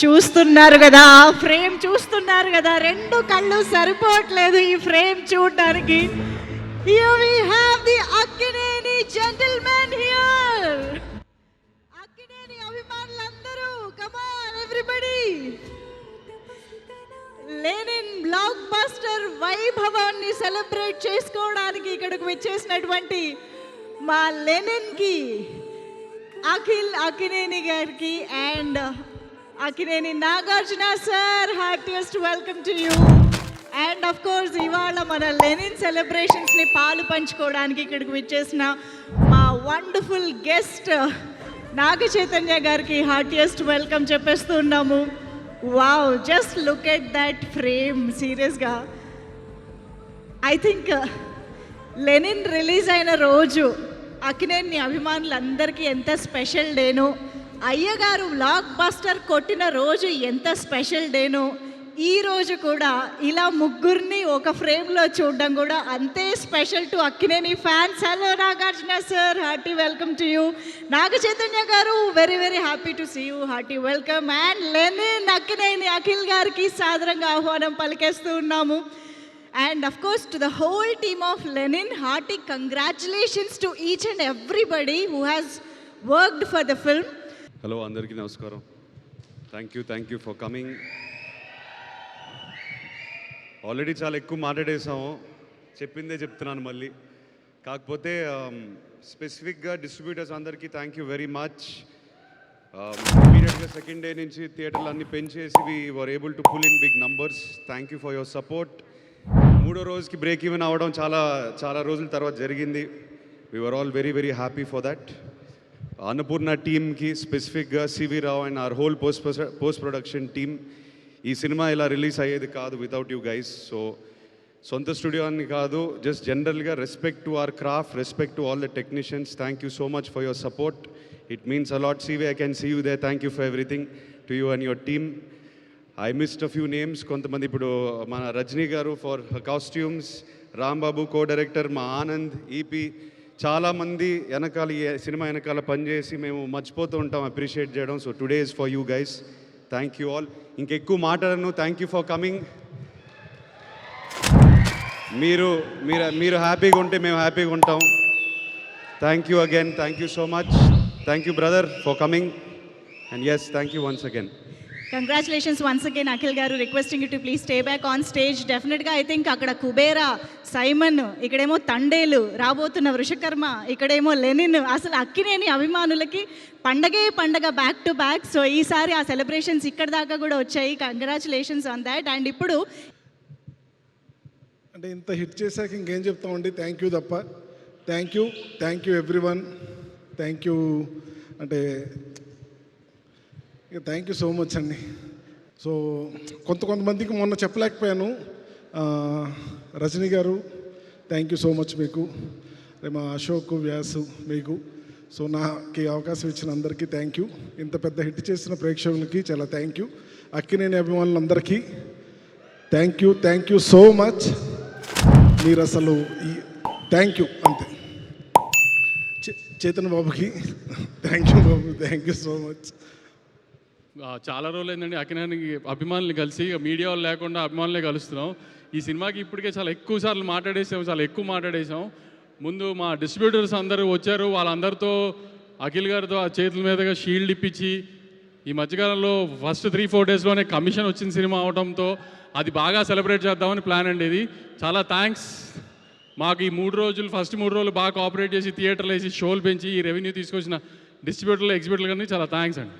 చూస్తున్నారు కదా, ఫ్రేమ్ చూస్తున్నారు కదా, రెండు కళ్ళు సరిపోవట్లేదు ఈ ఫ్రేమ్ చూడడానికి. Here we have the Akkineni gentlemen here. Akkineni అభిమానులందరూ, come on everybody. Lenin blockbuster వైభవాన్ని సెలబ్రేట్ చేసుకోవడానికి ఇక్కడికి వచ్చేసినటువంటి మా లెనిన్ కి అఖిల్ అక్కినేని గారికి and Akkineni Nagarjuna sir, happiest welcome to you. And of course ఇవాళ మన లెనిన్ సెలబ్రేషన్స్ని పాలు పంచుకోవడానికి ఇక్కడికి వచ్చేసిన మా వండర్ఫుల్ గెస్ట్ నాగ చైతన్య గారికి హార్టియెస్ట్ వెల్కమ్ చెప్పేస్తూ ఉన్నాము. Wow, just look at that frame. సీరియస్గా ఐ థింక్ లెనిన్ రిలీజ్ అయిన రోజు అక్కినేని అభిమానులందరికీ ఎంత స్పెషల్ డేనో, అయ్యగారు బ్లాక్ బస్టర్ కొట్టిన రోజు ఎంత స్పెషల్ డేనో, ఈ రోజు కూడా ఇలా ముగ్గురిని ఒక ఫ్రేమ్లో చూడడం కూడా అంతే special to Akkineni fans. Hello Nagarjuna sir, hearty welcome to you. Naga Chaitanya గారు, very very happy to see you, hearty welcome. And Lenin Akkineni Akhil గారికి సాదరంగా ఆహ్వానం పలికేస్తూ ఉన్నాము. And of course to the whole team of Lenin, hearty congratulations to each and everybody who has worked for the film. Hello, andariki namaskaram. Thank you for coming. Already చాలా ఎక్కువ మాట్లాడేసాము, చెప్పిందే చెప్తున్నాను మళ్ళీ. కాకపోతే స్పెసిఫిక్గా డిస్ట్రిబ్యూటర్స్ అందరికీ థ్యాంక్ యూ వెరీ మచ్. ఇమీడియట్గా second day నుంచి థియేటర్లు అన్నీ పెంచేసి we were able to pull in big numbers. Thank you for your support. మూడో రోజుకి బ్రేక్ ఈవెన్ అవ్వడం చాలా రోజుల తర్వాత జరిగింది. We were all very very happy for that. Annapurna టీమ్కి స్పెసిఫిక్గా C V Rao and our whole post production team, ఈ సినిమా ఇలా రిలీజ్ అయ్యేది కాదు వితౌట్ యూ గైస్. సో సొంత స్టూడియో అని కాదు, జస్ట్ జనరల్గా respect to our craft, respect to all the technicians. Thank you so much for your support. It means a lot. CV, I can see you there. Thank you for everything to you and your team. I missed a few names. కొంతమంది ఇప్పుడు మన రజనీ గారు for costumes, Rambabu co director, మా Anand EP, చాలామంది వెనకాల ఈ cinema వెనకాల పనిచేసి మేము మర్చిపోతూ ఉంటాం అప్రిషియేట్ చేయడం. So today is for you guys. Thank you all. ఇంకెక్కువ మాట్లాడను. Thank you for coming. మీరు హ్యాపీగా ఉంటే మేము హ్యాపీగా ఉంటాం. Thank you again. Thank you so much. Thank you brother for coming. And yes, thank you once again. Congratulations once again Akhil garu. Requesting you to please stay back on stage. డెఫినెట్గా I think అక్కడ Kubera, Simon, ఇక్కడేమో తండేలు, రాబోతున్న వృషకర్మ, ఇక్కడేమో Lenin. అసలు అక్కినేని అభిమానులకి పండగే పండగ back to back. So ఈసారి ఆ సెలబ్రేషన్స్ ఇక్కడ దాకా కూడా వచ్చాయి. Congratulations on that. అండ్ ఇప్పుడు అంటే ఇంత హిట్ చేశాక ఇంకేం చెప్తామండి, థ్యాంక్ యూ తప్ప. Thank you everyone. Thank you అంటే థ్యాంక్ యూ సో మచ్ అండి. సో కొంతమందికి మొన్న చెప్పలేకపోయాను. రజనీ గారు థ్యాంక్ యూ సో మచ్ మీకు. మా అశోక్, వ్యాసు మీకు. సో నాకు అవకాశం ఇచ్చిన అందరికీ థ్యాంక్ యూ. ఇంత పెద్ద హిట్ చేసిన ప్రేక్షకులకి చాలా థ్యాంక్ యూ. అక్కినేని అభిమానులందరికీ థ్యాంక్ యూ సో మచ్. మీరు అసలు థ్యాంక్ యూ అంతే. చేతన్ బాబుకి thank you Babu, thank you so much. చాలా రోజులు ఏంటంటే అక్కినేని అభిమానులు కలిసి, మీడియా వాళ్ళు లేకుండా అభిమానులే కలుస్తున్నాం. ఈ సినిమాకి ఇప్పటికే చాలా ఎక్కువ సార్లు మాట్లాడేసాం. ముందు మా డిస్ట్రిబ్యూటర్స్ అందరూ వచ్చారు, వాళ్ళందరితో అఖిల్ గారితో ఆ చేతుల మీదుగా షీల్డ్ ఇప్పించి, ఈ మధ్యకాలంలో ఫస్ట్ 3-4 డేస్లోనే కమిషన్ వచ్చిన సినిమా అవడంతో అది బాగా సెలబ్రేట్ చేద్దామని ప్లాన్ అండి. ఇది చాలా థ్యాంక్స్. మాకు ఈ ఫస్ట్ 3 రోజులు బాగా కోఆపరేట్ చేసి థియేటర్లు వేసి షోలు పెంచి ఈ రెవెన్యూ తీసుకొచ్చిన డిస్ట్రిబ్యూటర్లు, ఎగ్జిబ్యూటర్లు కానీ చాలా థ్యాంక్స్ అండి.